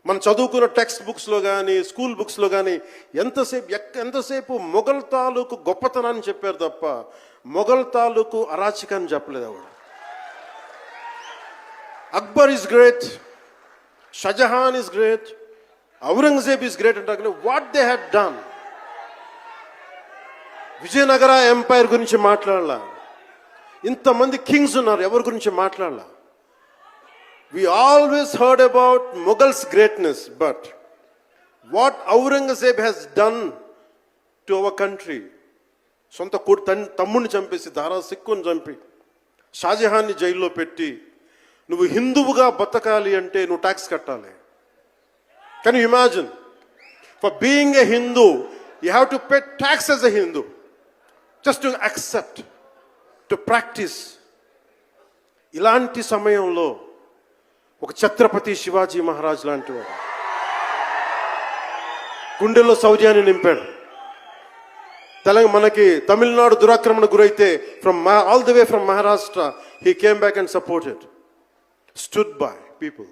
మనం చదువుకున్న టెక్స్ట్ బుక్స్లో కానీ స్కూల్ బుక్స్లో కానీ ఎంతసేపు మొఘల్ తాలూకు గొప్పతనాన్ని చెప్పారు తప్ప మొఘల్ తాలూకు అరాచకాన్ని చెప్పలేదు ఆవిడ. Akbar is great, Shahjahan is great, Aurangzeb is great అంటే what they had done. Vijayanagara empire గురించి మాట్లాడాల, ఇంతమంది కింగ్స్ ఉన్నారు, ఎవరి గురించి మాట్లాడాల. We always heard about Mughals' greatness, but what Aurangzeb has done to our country, సొంత తమ్ముడిని చంపేసి దారా సిక్కుని చంపి షాజహాన్ని జైల్లో పెట్టి నువ్వు హిందువుగా బతకాలి అంటే నువ్వు ట్యాక్స్ కట్టాలి. Can you imagine? For being a Hindu you have to pay tax as a Hindu, just to accept, to practice. ఇలాంటి సమయంలో ఒక ఛత్రపతి శివాజీ మహారాజ్ లాంటి వాడు గుండెల్లో శౌర్యాన్ని నింపాడు. మనకి తమిళనాడు దురాక్రమణ గురైతే all the way from Maharashtra he came back and supported, stood by people.